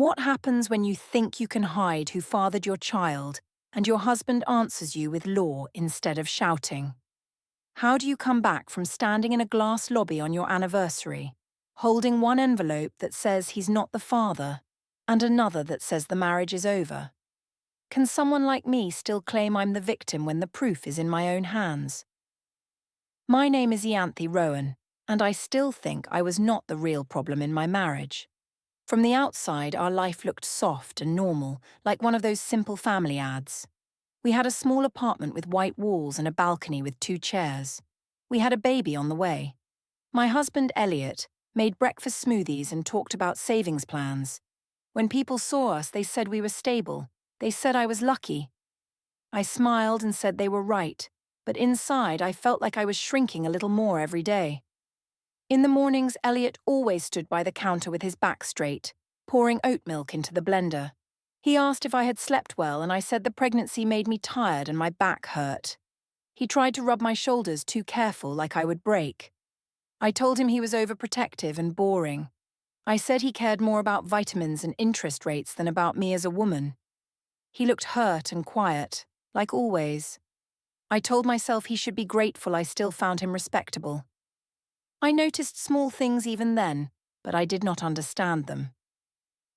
What happens when you think you can hide who fathered your child and your husband answers you with law instead of shouting? How do you come back from standing in a glass lobby on your anniversary, holding one envelope that says he's not the father and another that says the marriage is over? Can someone like me still claim I'm the victim when the proof is in my own hands? My name is Ianthe Rowan, and I still think I was not the real problem in my marriage. From the outside, our life looked soft and normal, like one of those simple family ads. We had a small apartment with white walls and a balcony with 2 chairs. We had a baby on the way. My husband, Elliot, made breakfast smoothies and talked about savings plans. When people saw us, they said we were stable. They said I was lucky. I smiled and said they were right, but inside I felt like I was shrinking a little more every day. In the mornings, Elliot always stood by the counter with his back straight, pouring oat milk into the blender. He asked if I had slept well, and I said the pregnancy made me tired and my back hurt. He tried to rub my shoulders too careful, like I would break. I told him he was overprotective and boring. I said he cared more about vitamins and interest rates than about me as a woman. He looked hurt and quiet, like always. I told myself he should be grateful I still found him respectable. I noticed small things even then, but I did not understand them.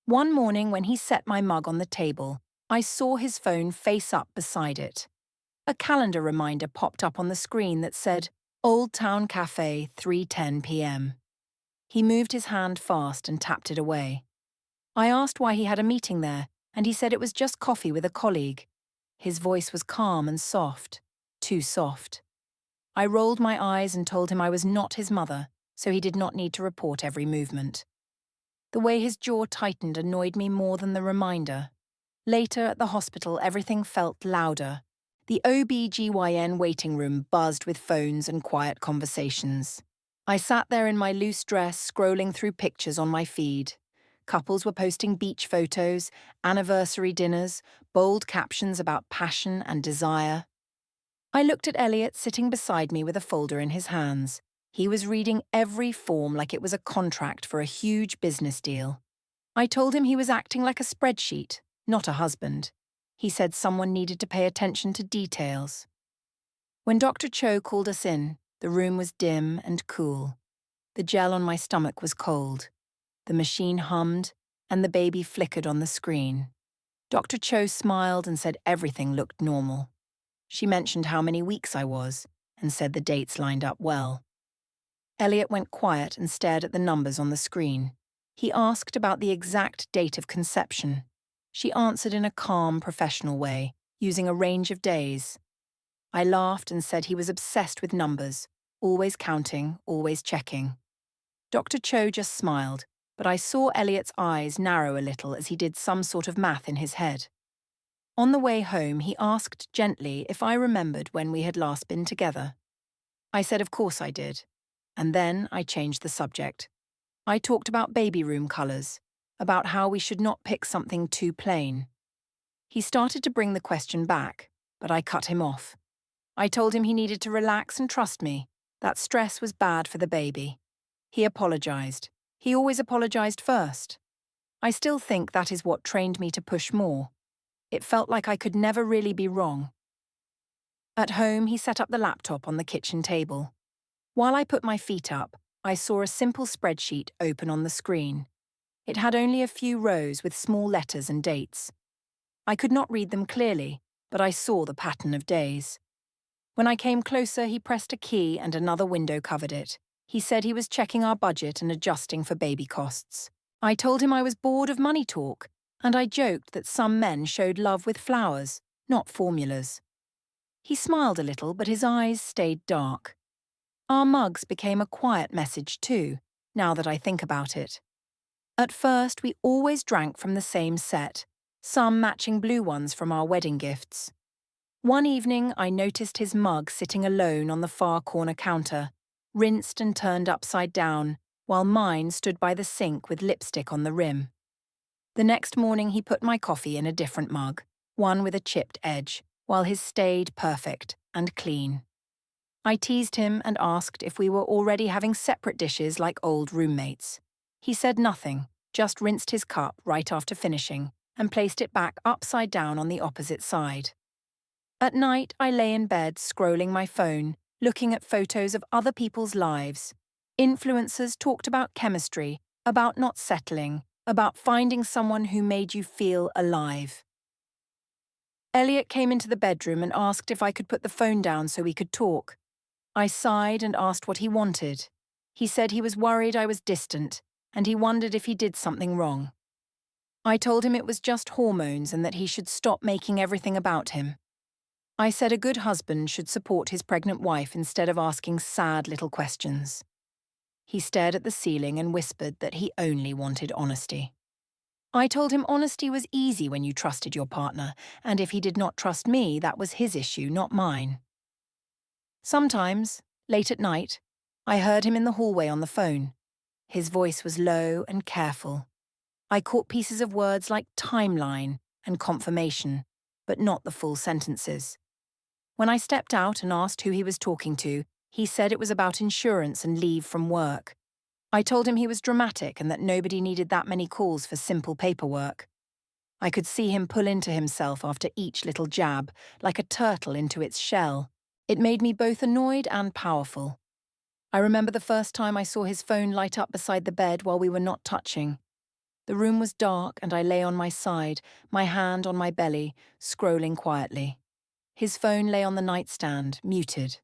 One morning when he set my mug on the table, I saw his phone face up beside it. A calendar reminder popped up on the screen that said, Old Town Cafe, 3:10 p.m. He moved his hand fast and tapped it away. I asked why he had a meeting there, and he said it was just coffee with a colleague. His voice was calm and soft, too soft. I rolled my eyes and told him I was not his mother, so he did not need to report every movement. The way his jaw tightened annoyed me more than the reminder. Later at the hospital, everything felt louder. The OB/GYN waiting room buzzed with phones and quiet conversations. I sat there in my loose dress, scrolling through pictures on my feed. Couples were posting beach photos, anniversary dinners, bold captions about passion and desire. I looked at Elliot sitting beside me with a folder in his hands. He was reading every form like it was a contract for a huge business deal. I told him he was acting like a spreadsheet, not a husband. He said someone needed to pay attention to details. When Dr. Cho called us in, the room was dim and cool. The gel on my stomach was cold. The machine hummed, and the baby flickered on the screen. Dr. Cho smiled and said everything looked normal. She mentioned how many weeks I was, and said the dates lined up well. Elliot went quiet and stared at the numbers on the screen. He asked about the exact date of conception. She answered in a calm, professional way, using a range of days. I laughed and said he was obsessed with numbers, always counting, always checking. Dr. Cho just smiled, but I saw Elliot's eyes narrow a little as he did some sort of math in his head. On the way home, he asked gently if I remembered when we had last been together. I said of course I did, and then I changed the subject. I talked about baby room colours, about how we should not pick something too plain. He started to bring the question back, but I cut him off. I told him he needed to relax and trust me. That stress was bad for the baby. He apologised. He always apologised first. I still think that is what trained me to push more. It felt like I could never really be wrong. At home, he set up the laptop on the kitchen table. While I put my feet up, I saw a simple spreadsheet open on the screen. It had only a few rows with small letters and dates. I could not read them clearly, but I saw the pattern of days. When I came closer, he pressed a key and another window covered it. He said he was checking our budget and adjusting for baby costs. I told him I was bored of money talk, and I joked that some men showed love with flowers, not formulas. He smiled a little, but his eyes stayed dark. Our mugs became a quiet message too, now that I think about it. At first, we always drank from the same set, some matching blue ones from our wedding gifts. One evening, I noticed his mug sitting alone on the far corner counter, rinsed and turned upside down, while mine stood by the sink with lipstick on the rim. The next morning, he put my coffee in a different mug, one with a chipped edge, while his stayed perfect and clean. I teased him and asked if we were already having separate dishes like old roommates. He said nothing, just rinsed his cup right after finishing and placed it back upside down on the opposite side. At night, I lay in bed scrolling my phone, looking at photos of other people's lives. Influencers talked about chemistry, about not settling, about finding someone who made you feel alive. Elliot came into the bedroom and asked if I could put the phone down so we could talk. I sighed and asked what he wanted. He said he was worried I was distant, and he wondered if he did something wrong. I told him it was just hormones and that he should stop making everything about him. I said a good husband should support his pregnant wife instead of asking sad little questions. He stared at the ceiling and whispered that he only wanted honesty. I told him honesty was easy when you trusted your partner, and if he did not trust me, that was his issue, not mine. Sometimes, late at night, I heard him in the hallway on the phone. His voice was low and careful. I caught pieces of words like timeline and confirmation, but not the full sentences. When I stepped out and asked who he was talking to, he said it was about insurance and leave from work. I told him he was dramatic and that nobody needed that many calls for simple paperwork. I could see him pull into himself after each little jab, like a turtle into its shell. It made me both annoyed and powerful. I remember the first time I saw his phone light up beside the bed while we were not touching. The room was dark and I lay on my side, my hand on my belly, scrolling quietly. His phone lay on the nightstand, muted.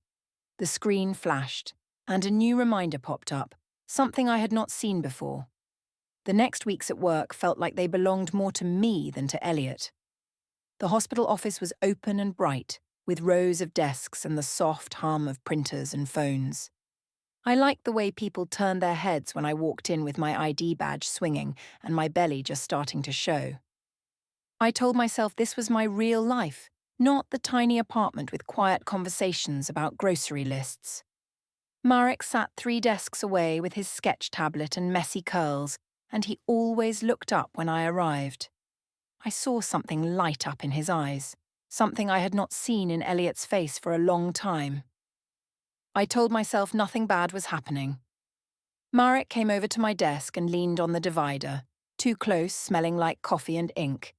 The screen flashed, and a new reminder popped up, something I had not seen before. The next weeks at work felt like they belonged more to me than to Elliot. The hospital office was open and bright, with rows of desks and the soft hum of printers and phones. I liked the way people turned their heads when I walked in with my ID badge swinging and my belly just starting to show. I told myself this was my real life, not the tiny apartment with quiet conversations about grocery lists. Marek sat 3 desks away with his sketch tablet and messy curls, and he always looked up when I arrived. I saw something light up in his eyes, something I had not seen in Elliot's face for a long time. I told myself nothing bad was happening. Marek came over to my desk and leaned on the divider, too close, smelling like coffee and ink.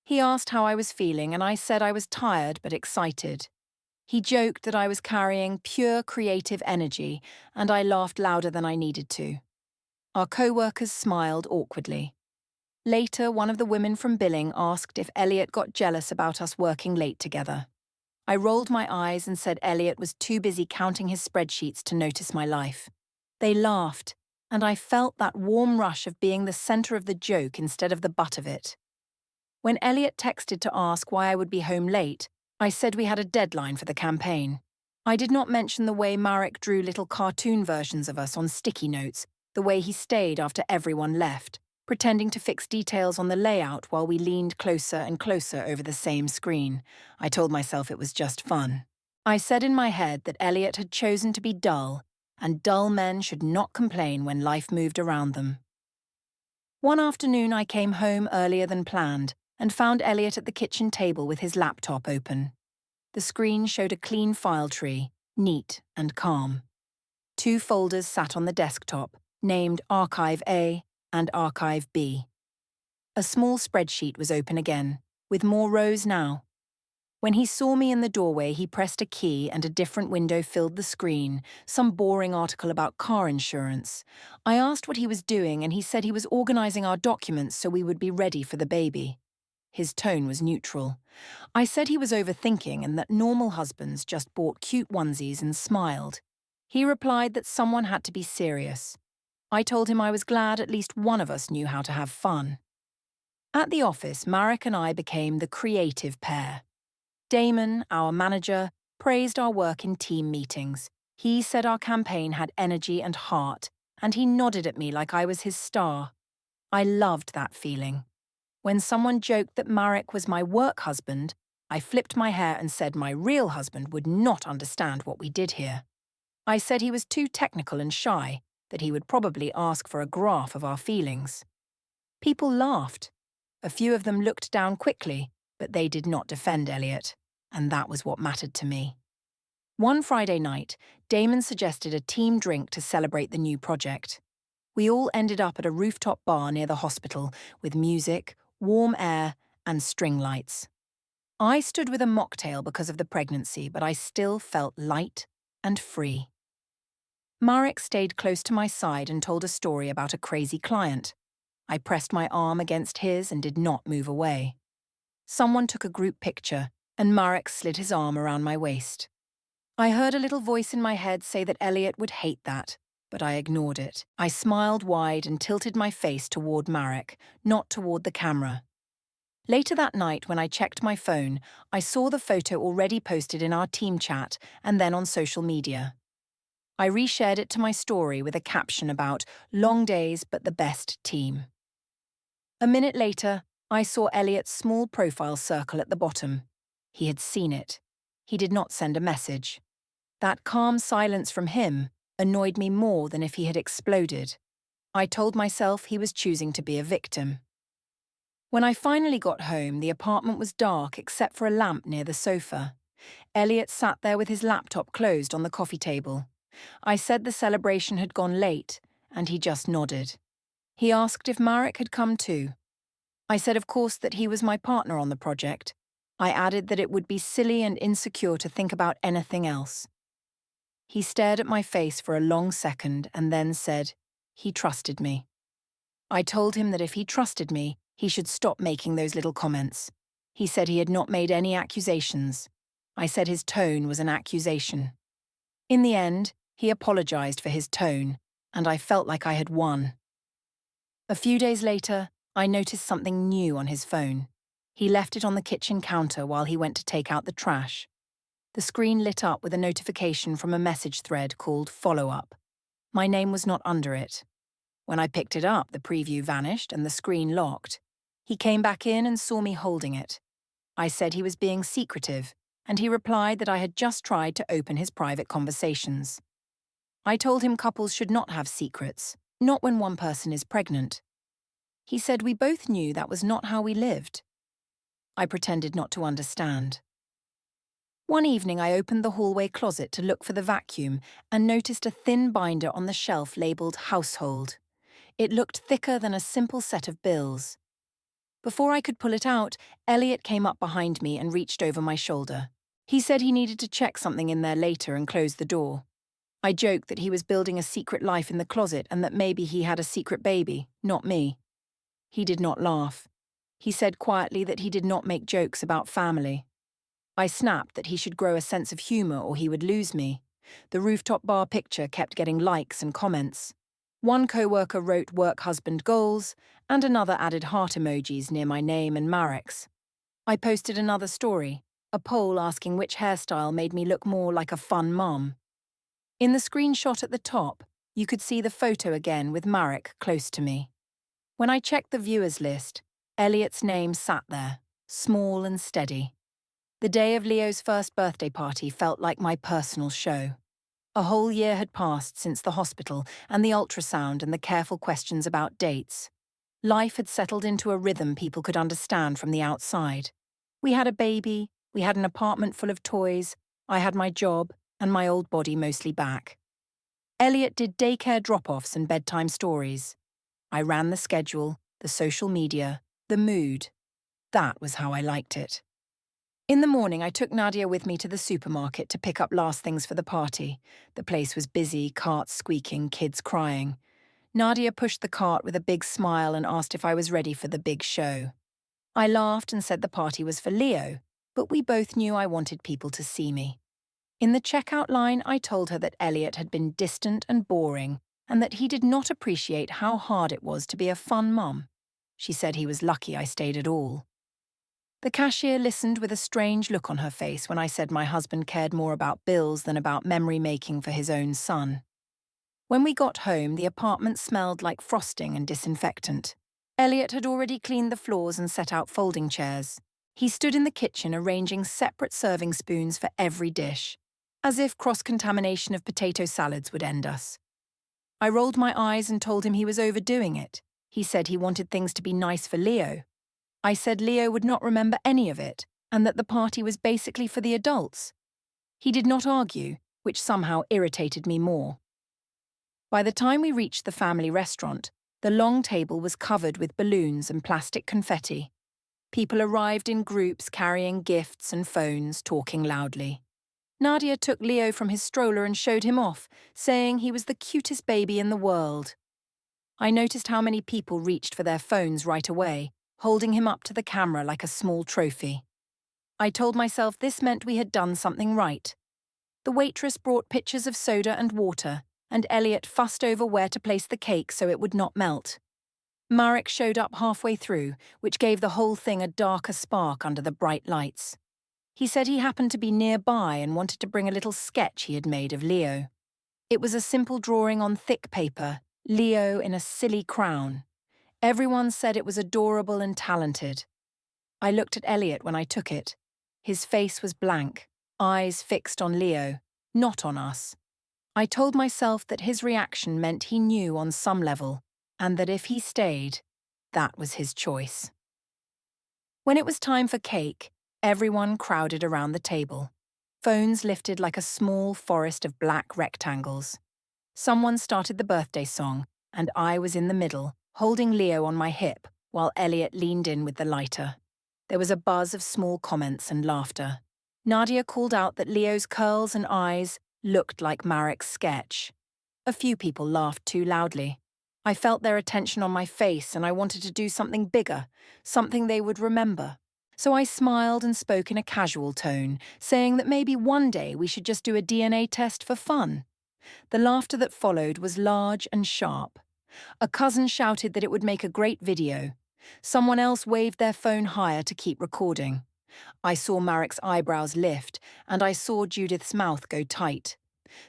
He asked how I was feeling, and I said I was tired but excited. He joked that I was carrying pure creative energy, and I laughed louder than I needed to. Our co-workers smiled awkwardly. Later, one of the women from billing asked if Elliot got jealous about us working late together. I rolled my eyes and said Elliot was too busy counting his spreadsheets to notice my life. They laughed, and I felt that warm rush of being the center of the joke instead of the butt of it. When Elliot texted to ask why I would be home late, I said we had a deadline for the campaign. I did not mention the way Marek drew little cartoon versions of us on sticky notes, the way he stayed after everyone left, pretending to fix details on the layout while we leaned closer and closer over the same screen. I told myself it was just fun. I said in my head that Elliot had chosen to be dull, and dull men should not complain when life moved around them. One afternoon I came home earlier than planned and found Elliot at the kitchen table with his laptop open. The screen showed a clean file tree, neat and calm. 2 folders sat on the desktop, named Archive A and Archive B. A small spreadsheet was open again, with more rows now. When he saw me in the doorway, he pressed a key and a different window filled the screen, some boring article about car insurance. I asked what he was doing and he said he was organizing our documents so we would be ready for the baby. His tone was neutral. I said he was overthinking and that normal husbands just bought cute onesies and smiled. He replied that someone had to be serious. I told him I was glad at least one of us knew how to have fun. At the office, Marek and I became the creative pair. Damon, our manager, praised our work in team meetings. He said our campaign had energy and heart, and he nodded at me like I was his star. I loved that feeling. When someone joked that Marek was my work husband, I flipped my hair and said my real husband would not understand what we did here. I said he was too technical and shy, that he would probably ask for a graph of our feelings. People laughed. A few of them looked down quickly, but they did not defend Elliot, and that was what mattered to me. One Friday night, Damon suggested a team drink to celebrate the new project. We all ended up at a rooftop bar near the hospital with music, warm air, and string lights. I stood with a mocktail because of the pregnancy, but I still felt light and free. Marek stayed close to my side and told a story about a crazy client. I pressed my arm against his and did not move away. Someone took a group picture, and Marek slid his arm around my waist. I heard a little voice in my head say that Elliot would hate that, but I ignored it. I smiled wide and tilted my face toward Marek, not toward the camera. Later that night, when I checked my phone, I saw the photo already posted in our team chat and then on social media. I reshared it to my story with a caption about "Long days but the best team." A minute later, I saw Elliot's small profile circle at the bottom. He had seen it. He did not send a message. That calm silence from him annoyed me more than if he had exploded. I told myself he was choosing to be a victim. When I finally got home, the apartment was dark except for a lamp near the sofa. Elliot sat there with his laptop closed on the coffee table. I said the celebration had gone late, and he just nodded. He asked if Marek had come too. I said, of course, that he was my partner on the project. I added that it would be silly and insecure to think about anything else. He stared at my face for a long second and then said, he trusted me. I told him that if he trusted me, he should stop making those little comments. He said he had not made any accusations. I said his tone was an accusation. In the end, he apologized for his tone, and I felt like I had won. A few days later, I noticed something new on his phone. He left it on the kitchen counter while he went to take out the trash. The screen lit up with a notification from a message thread called Follow Up. My name was not under it. When I picked it up, the preview vanished and the screen locked. He came back in and saw me holding it. I said he was being secretive, and he replied that I had just tried to open his private conversations. I told him couples should not have secrets, not when one person is pregnant. He said we both knew that was not how we lived. I pretended not to understand. One evening I opened the hallway closet to look for the vacuum and noticed a thin binder on the shelf labelled Household. It looked thicker than a simple set of bills. Before I could pull it out, Elliot came up behind me and reached over my shoulder. He said he needed to check something in there later and closed the door. I joked that he was building a secret life in the closet and that maybe he had a secret baby, not me. He did not laugh. He said quietly that he did not make jokes about family. I snapped that he should grow a sense of humor or he would lose me. The rooftop bar picture kept getting likes and comments. One co-worker wrote work husband goals, and another added heart emojis near my name and Marek's. I posted another story, a poll asking which hairstyle made me look more like a fun mom. In the screenshot at the top, you could see the photo again with Marek close to me. When I checked the viewers list, Elliot's name sat there, small and steady. The day of Leo's first birthday party felt like my personal show. A whole year had passed since the hospital and the ultrasound and the careful questions about dates. Life had settled into a rhythm people could understand from the outside. We had a baby, we had an apartment full of toys, I had my job, and my old body mostly back. Elliot did daycare drop-offs and bedtime stories. I ran the schedule, the social media, the mood. That was how I liked it. In the morning, I took Nadia with me to the supermarket to pick up last things for the party. The place was busy, carts squeaking, kids crying. Nadia pushed the cart with a big smile and asked if I was ready for the big show. I laughed and said the party was for Leo, but we both knew I wanted people to see me. In the checkout line, I told her that Elliot had been distant and boring, and that he did not appreciate how hard it was to be a fun mum. She said he was lucky I stayed at all. The cashier listened with a strange look on her face when I said my husband cared more about bills than about memory-making for his own son. When we got home, the apartment smelled like frosting and disinfectant. Elliot had already cleaned the floors and set out folding chairs. He stood in the kitchen arranging separate serving spoons for every dish, as if cross-contamination of potato salads would end us. I rolled my eyes and told him he was overdoing it. He said he wanted things to be nice for Leo. I said Leo would not remember any of it, and that the party was basically for the adults. He did not argue, which somehow irritated me more. By the time we reached the family restaurant, the long table was covered with balloons and plastic confetti. People arrived in groups carrying gifts and phones, talking loudly. Nadia took Leo from his stroller and showed him off, saying he was the cutest baby in the world. I noticed how many people reached for their phones right away, holding him up to the camera like a small trophy. I told myself this meant we had done something right. The waitress brought pitchers of soda and water, and Elliot fussed over where to place the cake so it would not melt. Marek showed up halfway through, which gave the whole thing a darker spark under the bright lights. He said he happened to be nearby and wanted to bring a little sketch he had made of Leo. It was a simple drawing on thick paper, Leo in a silly crown. Everyone said it was adorable and talented. I looked at Elliot when I took it. His face was blank, eyes fixed on Leo, not on us. I told myself that his reaction meant he knew on some level, and that if he stayed, that was his choice. When it was time for cake, everyone crowded around the table. Phones lifted like a small forest of black rectangles. Someone started the birthday song, and I was in the middle, holding Leo on my hip, while Elliot leaned in with the lighter. There was a buzz of small comments and laughter. Nadia called out that Leo's curls and eyes looked like Marek's sketch. A few people laughed too loudly. I felt their attention on my face and I wanted to do something bigger, something they would remember. So I smiled and spoke in a casual tone, saying that maybe one day we should just do a DNA test for fun. The laughter that followed was large and sharp. A cousin shouted that it would make a great video. Someone else waved their phone higher to keep recording. I saw Marek's eyebrows lift, and I saw Judith's mouth go tight.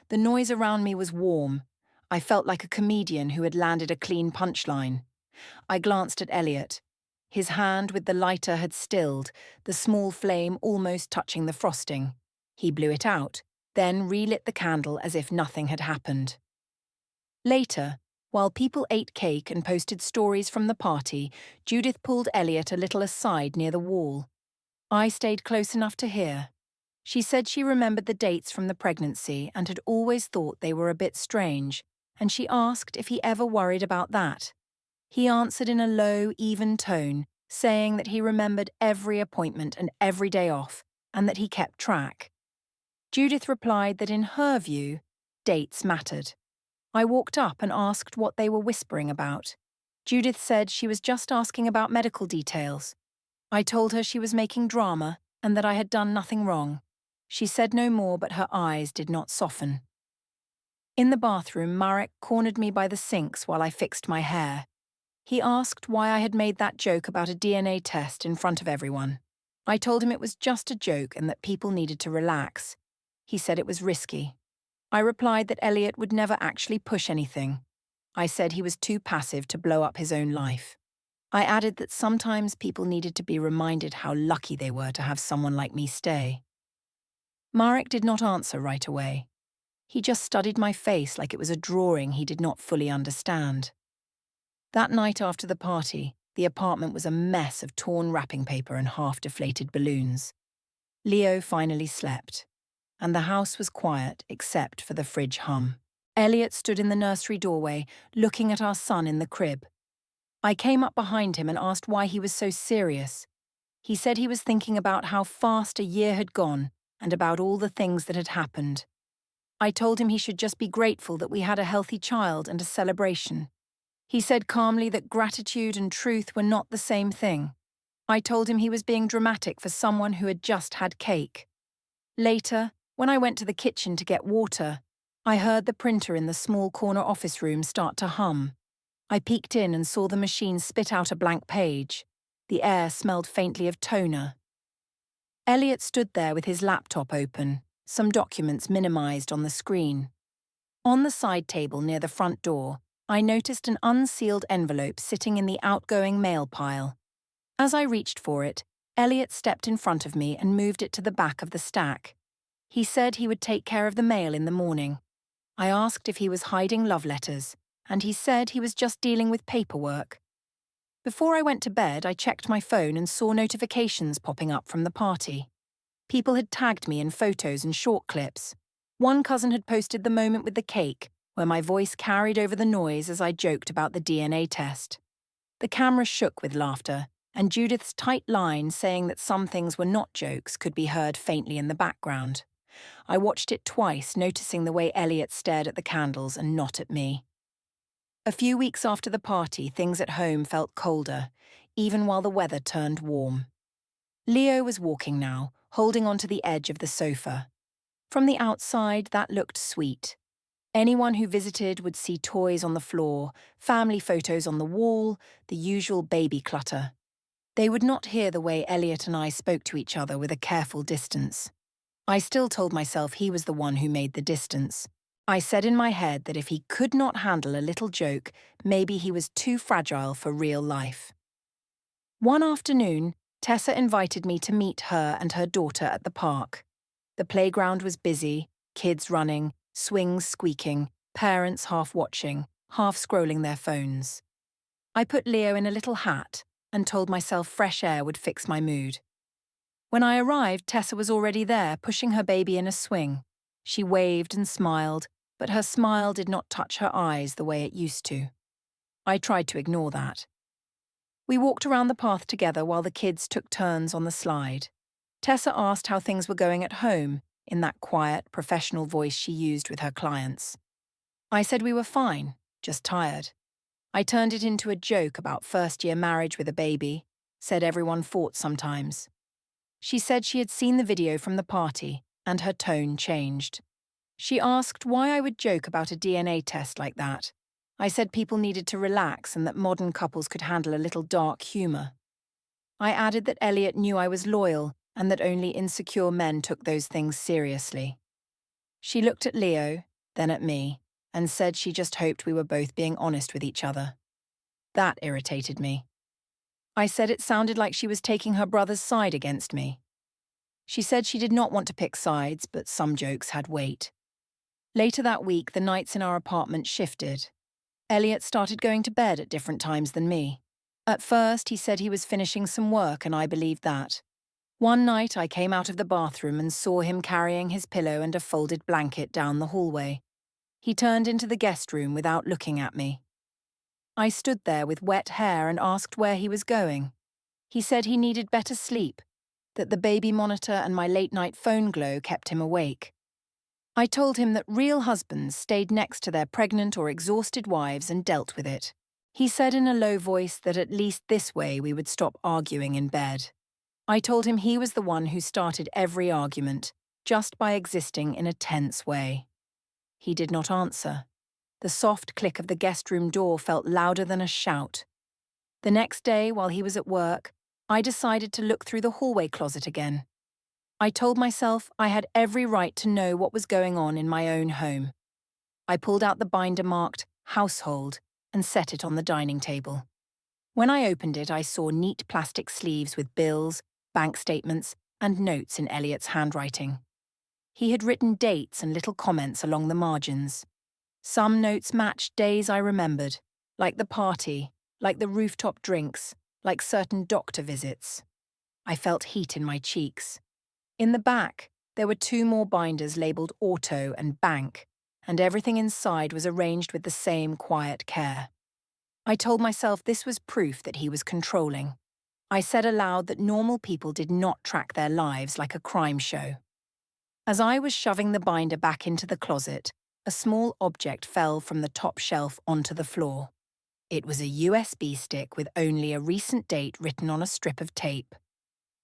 The noise around me was warm. I felt like a comedian who had landed a clean punchline. I glanced at Elliot. His hand with the lighter had stilled, the small flame almost touching the frosting. He blew it out, then relit the candle as if nothing had happened. Later, while people ate cake and posted stories from the party, Judith pulled Elliot a little aside near the wall. I stayed close enough to hear. She said she remembered the dates from the pregnancy and had always thought they were a bit strange, and she asked if he ever worried about that. He answered in a low, even tone, saying that he remembered every appointment and every day off, and that he kept track. Judith replied that in her view, dates mattered. I walked up and asked what they were whispering about. Judith said she was just asking about medical details. I told her she was making drama and that I had done nothing wrong. She said no more, but her eyes did not soften. In the bathroom, Marek cornered me by the sinks while I fixed my hair. He asked why I had made that joke about a DNA test in front of everyone. I told him it was just a joke and that people needed to relax. He said it was risky. I replied that Elliot would never actually push anything. I said he was too passive to blow up his own life. I added that sometimes people needed to be reminded how lucky they were to have someone like me stay. Marek did not answer right away. He just studied my face like it was a drawing he did not fully understand. That night after the party, the apartment was a mess of torn wrapping paper and half-deflated balloons. Leo finally slept, and the house was quiet except for the fridge hum. Elliot stood in the nursery doorway, looking at our son in the crib. I came up behind him and asked why he was so serious. He said he was thinking about how fast a year had gone and about all the things that had happened. I told him he should just be grateful that we had a healthy child and a celebration. He said calmly that gratitude and truth were not the same thing. I told him he was being dramatic for someone who had just had cake. Later, when I went to the kitchen to get water, I heard the printer in the small corner office room start to hum. I peeked in and saw the machine spit out a blank page. The air smelled faintly of toner. Elliot stood there with his laptop open, some documents minimized on the screen. On the side table near the front door, I noticed an unsealed envelope sitting in the outgoing mail pile. As I reached for it, Elliot stepped in front of me and moved it to the back of the stack. He said he would take care of the mail in the morning. I asked if he was hiding love letters, and he said he was just dealing with paperwork. Before I went to bed, I checked my phone and saw notifications popping up from the party. People had tagged me in photos and short clips. One cousin had posted the moment with the cake, where my voice carried over the noise as I joked about the DNA test. The camera shook with laughter, and Judith's tight line saying that some things were not jokes could be heard faintly in the background. I watched it twice, noticing the way Elliot stared at the candles and not at me. A few weeks after the party, things at home felt colder, even while the weather turned warm. Leo was walking now, holding onto the edge of the sofa. From the outside, that looked sweet. Anyone who visited would see toys on the floor, family photos on the wall, the usual baby clutter. They would not hear the way Elliot and I spoke to each other with a careful distance. I still told myself he was the one who made the distance. I said in my head that if he could not handle a little joke, maybe he was too fragile for real life. One afternoon, Tessa invited me to meet her and her daughter at the park. The playground was busy, kids running, swings squeaking, parents half watching, half scrolling their phones. I put Leo in a little hat and told myself fresh air would fix my mood. When I arrived, Tessa was already there, pushing her baby in a swing. She waved and smiled, but her smile did not touch her eyes the way it used to. I tried to ignore that. We walked around the path together while the kids took turns on the slide. Tessa asked how things were going at home, in that quiet, professional voice she used with her clients. I said we were fine, just tired. I turned it into a joke about first-year marriage with a baby, said everyone fought sometimes. She said she had seen the video from the party, and her tone changed. She asked why I would joke about a DNA test like that. I said people needed to relax and that modern couples could handle a little dark humor. I added that Elliot knew I was loyal and that only insecure men took those things seriously. She looked at Leo, then at me, and said she just hoped we were both being honest with each other. That irritated me. I said it sounded like she was taking her brother's side against me. She said she did not want to pick sides, but some jokes had weight. Later that week, the nights in our apartment shifted. Elliot started going to bed at different times than me. At first, he said he was finishing some work, and I believed that. One night, I came out of the bathroom and saw him carrying his pillow and a folded blanket down the hallway. He turned into the guest room without looking at me. I stood there with wet hair and asked where he was going. He said he needed better sleep, that the baby monitor and my late-night phone glow kept him awake. I told him that real husbands stayed next to their pregnant or exhausted wives and dealt with it. He said in a low voice that at least this way we would stop arguing in bed. I told him he was the one who started every argument, just by existing in a tense way. He did not answer. The soft click of the guest room door felt louder than a shout. The next day, while he was at work, I decided to look through the hallway closet again. I told myself I had every right to know what was going on in my own home. I pulled out the binder marked Household and set it on the dining table. When I opened it, I saw neat plastic sleeves with bills, bank statements, and notes in Elliot's handwriting. He had written dates and little comments along the margins. Some notes matched days I remembered, like the party, like the rooftop drinks, like certain doctor visits. I felt heat in my cheeks. In the back, there were 2 more binders labelled Auto and Bank, and everything inside was arranged with the same quiet care. I told myself this was proof that he was controlling. I said aloud that normal people did not track their lives like a crime show. As I was shoving the binder back into the closet, a small object fell from the top shelf onto the floor. It was a USB stick with only a recent date written on a strip of tape.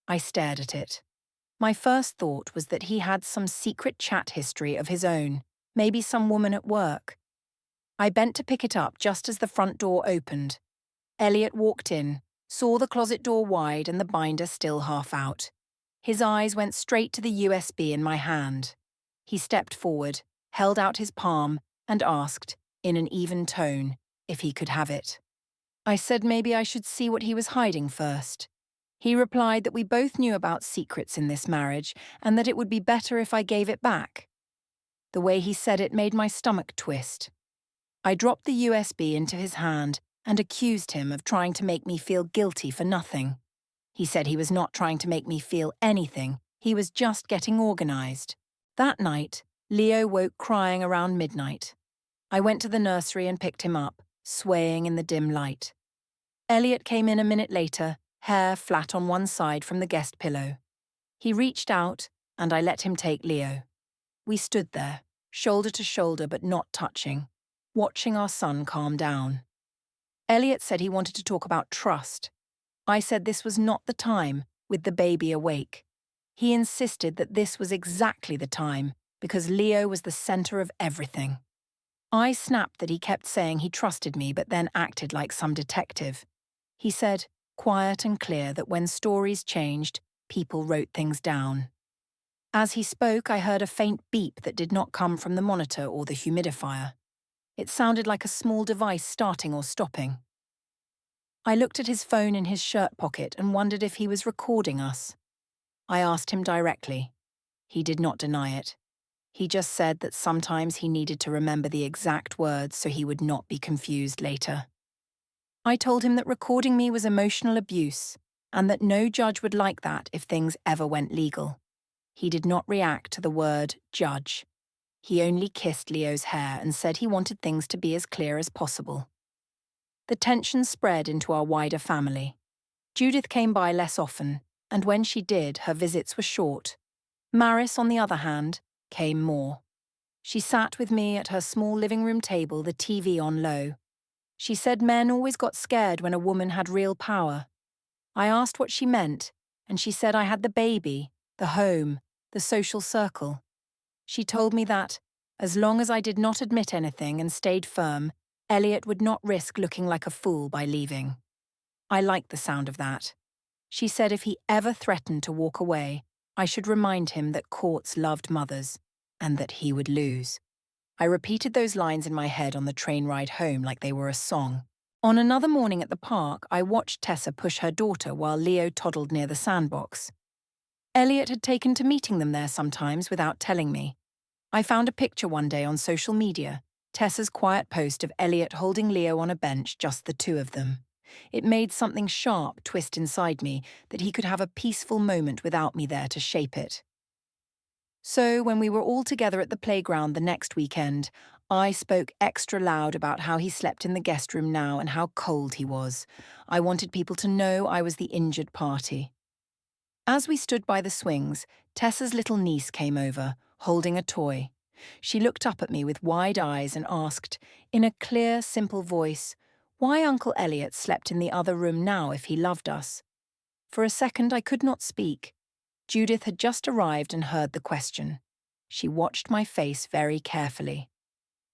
I stared at it. My first thought was that he had some secret chat history of his own, maybe some woman at work. I bent to pick it up just as the front door opened. Elliot walked in, saw the closet door wide and the binder still half out. His eyes went straight to the USB in my hand. He stepped forward, held out his palm, and asked, in an even tone, if he could have it. I said maybe I should see what he was hiding first. He replied that we both knew about secrets in this marriage and that it would be better if I gave it back. The way he said it made my stomach twist. I dropped the USB into his hand and accused him of trying to make me feel guilty for nothing. He said he was not trying to make me feel anything, he was just getting organized. That night, Leo woke crying around midnight. I went to the nursery and picked him up, swaying in the dim light. Elliot came in a minute later, hair flat on one side from the guest pillow. He reached out, and I let him take Leo. We stood there, shoulder to shoulder but not touching, watching our son calm down. Elliot said he wanted to talk about trust. I said this was not the time, with the baby awake. He insisted that this was exactly the time, because Leo was the center of everything. I snapped that he kept saying he trusted me but then acted like some detective. He said, quiet and clear, that when stories changed, people wrote things down. As he spoke, I heard a faint beep that did not come from the monitor or the humidifier. It sounded like a small device starting or stopping. I looked at his phone in his shirt pocket and wondered if he was recording us. I asked him directly. He did not deny it. He just said that sometimes he needed to remember the exact words so he would not be confused later. I told him that recording me was emotional abuse and that no judge would like that if things ever went legal. He did not react to the word judge. He only kissed Leo's hair and said he wanted things to be as clear as possible. The tension spread into our wider family. Judith came by less often, and when she did, her visits were short. Maris, on the other hand, came more. She sat with me at her small living room table, the TV on low. She said men always got scared when a woman had real power. I asked what she meant, and she said I had the baby, the home, the social circle. She told me that, as long as I did not admit anything and stayed firm, Elliot would not risk looking like a fool by leaving. I liked the sound of that. She said if he ever threatened to walk away, I should remind him that courts loved mothers, and that he would lose. I repeated those lines in my head on the train ride home like they were a song. On another morning at the park, I watched Tessa push her daughter while Leo toddled near the sandbox. Elliot had taken to meeting them there sometimes without telling me. I found a picture one day on social media, Tessa's quiet post of Elliot holding Leo on a bench, just the two of them. It made something sharp twist inside me that he could have a peaceful moment without me there to shape it. So when we were all together at the playground the next weekend, I spoke extra loud about how he slept in the guest room now and how cold he was. I wanted people to know I was the injured party. As we stood by the swings, Tessa's little niece came over, holding a toy. She looked up at me with wide eyes and asked, in a clear, simple voice, why Uncle Elliot slept in the other room now if he loved us. For a second I could not speak. Judith had just arrived and heard the question. She watched my face very carefully.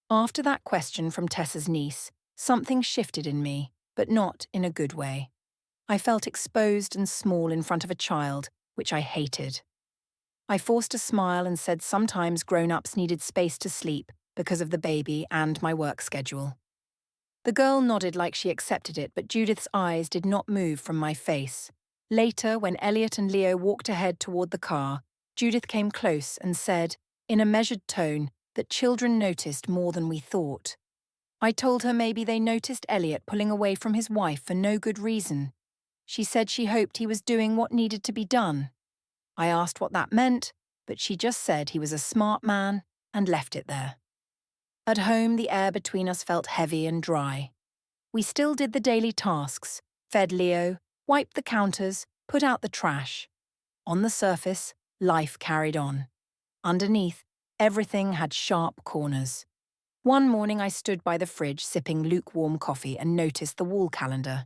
After that question from Tessa's niece, something shifted in me, but not in a good way. I felt exposed and small in front of a child, which I hated. I forced a smile and said sometimes grown-ups needed space to sleep because of the baby and my work schedule. The girl nodded like she accepted it, but Judith's eyes did not move from my face. Later, when Elliot and Leo walked ahead toward the car, Judith came close and said, in a measured tone, that children noticed more than we thought. I told her maybe they noticed Elliot pulling away from his wife for no good reason. She said she hoped he was doing what needed to be done. I asked what that meant, but she just said he was a smart man and left it there. At home, the air between us felt heavy and dry. We still did the daily tasks, fed Leo, wiped the counters, put out the trash. On the surface, life carried on. Underneath, everything had sharp corners. One morning I stood by the fridge sipping lukewarm coffee and noticed the wall calendar.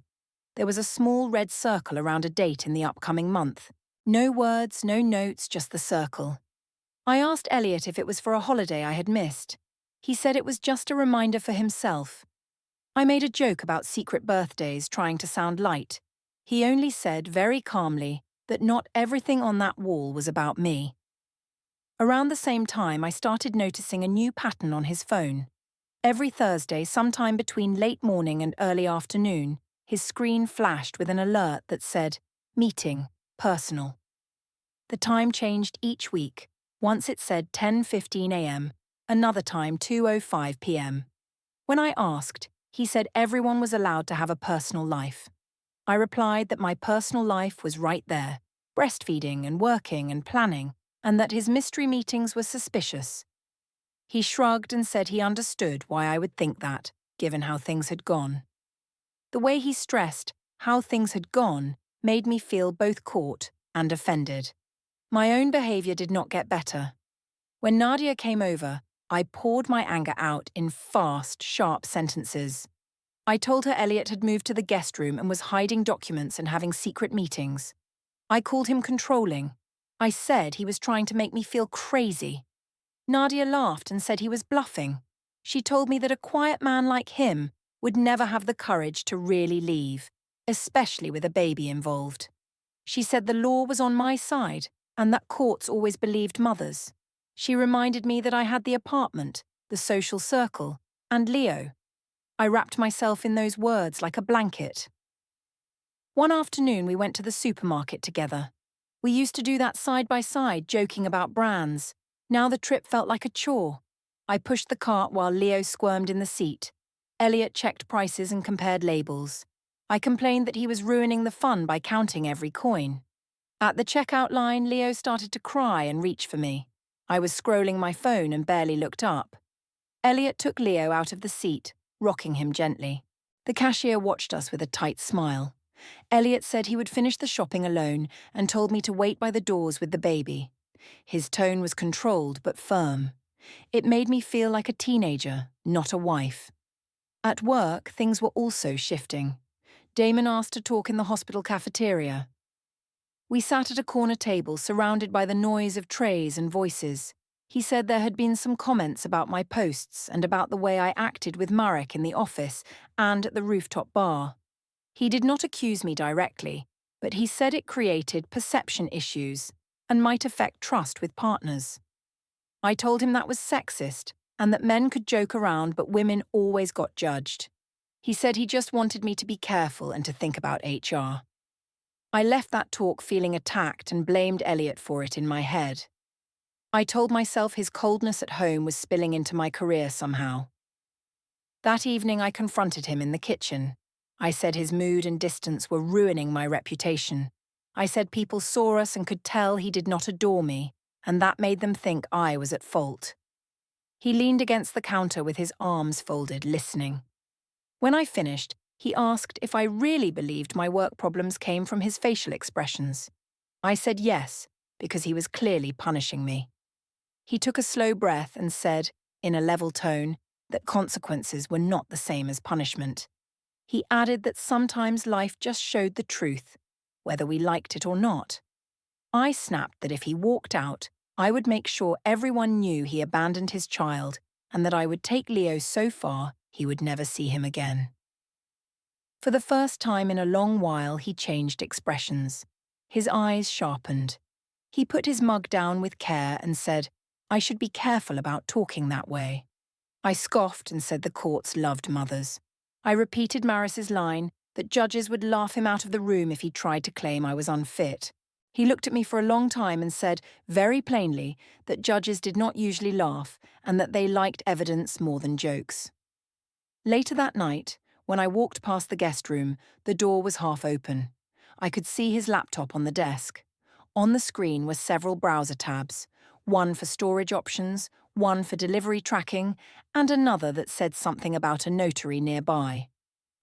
There was a small red circle around a date in the upcoming month. No words, no notes, just the circle. I asked Elliot if it was for a holiday I had missed. He said it was just a reminder for himself. I made a joke about secret birthdays, trying to sound light. He only said very calmly that not everything on that wall was about me. Around the same time, I started noticing a new pattern on his phone. Every Thursday, sometime between late morning and early afternoon, his screen flashed with an alert that said, meeting, personal. The time changed each week. Once it said 10:15 a.m., another time 2:05 p.m. When I asked, he said everyone was allowed to have a personal life. I replied that my personal life was right there, breastfeeding and working and planning, and that his mystery meetings were suspicious. He shrugged and said he understood why I would think that, given how things had gone. The way he stressed how things had gone made me feel both caught and offended. My own behavior did not get better. When Nadia came over, I poured my anger out in fast, sharp sentences. I told her Elliot had moved to the guest room and was hiding documents and having secret meetings. I called him controlling. I said he was trying to make me feel crazy. Nadia laughed and said he was bluffing. She told me that a quiet man like him would never have the courage to really leave, especially with a baby involved. She said the law was on my side and that courts always believed mothers. She reminded me that I had the apartment, the social circle, and Leo. I wrapped myself in those words like a blanket. One afternoon we went to the supermarket together. We used to do that side by side, joking about brands. Now the trip felt like a chore. I pushed the cart while Leo squirmed in the seat. Elliot checked prices and compared labels. I complained that he was ruining the fun by counting every coin. At the checkout line, Leo started to cry and reach for me. I was scrolling my phone and barely looked up. Elliot took Leo out of the seat, rocking him gently. The cashier watched us with a tight smile. Elliot said he would finish the shopping alone and told me to wait by the doors with the baby. His tone was controlled but firm. It made me feel like a teenager, not a wife. At work, things were also shifting. Damon asked to talk in the hospital cafeteria. We sat at a corner table surrounded by the noise of trays and voices. He said there had been some comments about my posts and about the way I acted with Marek in the office and at the rooftop bar. He did not accuse me directly, but he said it created perception issues and might affect trust with partners. I told him that was sexist and that men could joke around but women always got judged. He said he just wanted me to be careful and to think about HR. I left that talk feeling attacked and blamed Elliot for it in my head. I told myself his coldness at home was spilling into my career somehow. That evening I confronted him in the kitchen. I said his mood and distance were ruining my reputation. I said people saw us and could tell he did not adore me, and that made them think I was at fault. He leaned against the counter with his arms folded, listening. When I finished, he asked if I really believed my work problems came from his facial expressions. I said yes, because he was clearly punishing me. He took a slow breath and said, in a level tone, that consequences were not the same as punishment. He added that sometimes life just showed the truth, whether we liked it or not. I snapped that if he walked out, I would make sure everyone knew he abandoned his child and that I would take Leo so far he would never see him again. For the first time in a long while, he changed expressions. His eyes sharpened. He put his mug down with care and said, I should be careful about talking that way. I scoffed and said the courts loved mothers. I repeated Maris's line that judges would laugh him out of the room if he tried to claim I was unfit. He looked at me for a long time and said, very plainly, that judges did not usually laugh and that they liked evidence more than jokes. Later that night, when I walked past the guest room, the door was half open. I could see his laptop on the desk. On the screen were several browser tabs, one for storage options, one for delivery tracking, and another that said something about a notary nearby.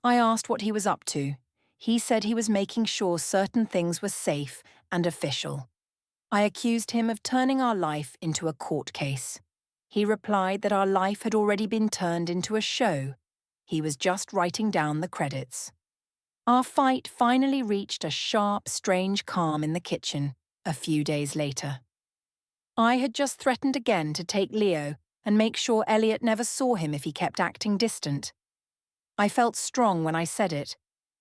I asked what he was up to. He said he was making sure certain things were safe and official. I accused him of turning our life into a court case. He replied that our life had already been turned into a show. He was just writing down the credits. Our fight finally reached a sharp, strange calm in the kitchen a few days later. I had just threatened again to take Leo and make sure Elliot never saw him if he kept acting distant. I felt strong when I said it.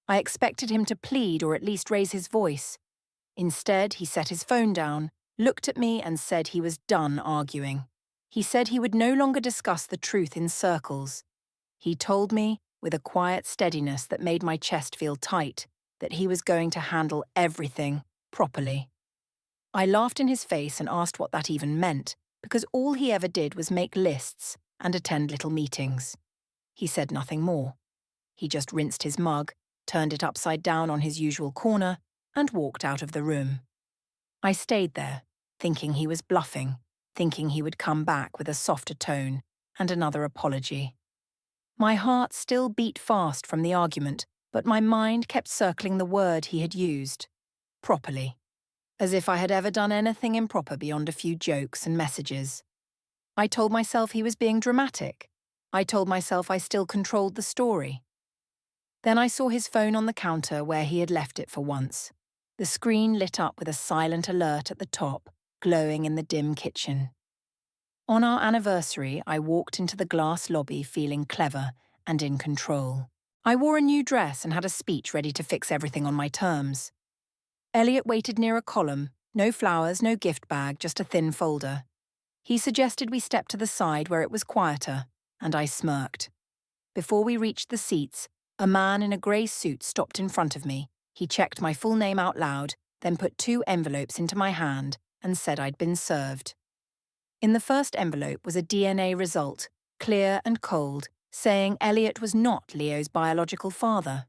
I expected him to plead or at least raise his voice. Instead, he set his phone down, looked at me and said he was done arguing. He said he would no longer discuss the truth in circles. He told me, with a quiet steadiness that made my chest feel tight, that he was going to handle everything properly. I laughed in his face and asked what that even meant, because all he ever did was make lists and attend little meetings. He said nothing more. He just rinsed his mug, turned it upside down on his usual corner, and walked out of the room. I stayed there, thinking he was bluffing, thinking he would come back with a softer tone and another apology. My heart still beat fast from the argument, but my mind kept circling the word he had used. Properly. As if I had ever done anything improper beyond a few jokes and messages. I told myself he was being dramatic. I told myself I still controlled the story. Then I saw his phone on the counter where he had left it for once. The screen lit up with a silent alert at the top, glowing in the dim kitchen. On our anniversary, I walked into the glass lobby feeling clever and in control. I wore a new dress and had a speech ready to fix everything on my terms. Elliot waited near a column, no flowers, no gift bag, just a thin folder. He suggested we step to the side where it was quieter, and I smirked. Before we reached the seats, a man in a grey suit stopped in front of me. He checked my full name out loud, then put 2 envelopes into my hand and said I'd been served. In the first envelope was a DNA result, clear and cold, saying Elliot was not Leo's biological father.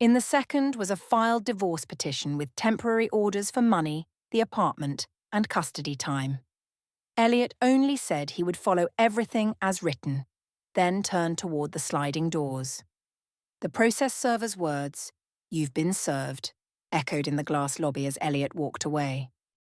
In the second was a filed divorce petition with temporary orders for money, the apartment, and custody time. Elliot only said he would follow everything as written, then turned toward the sliding doors. The process server's words, "You've been served," echoed in the glass lobby as Elliot walked away.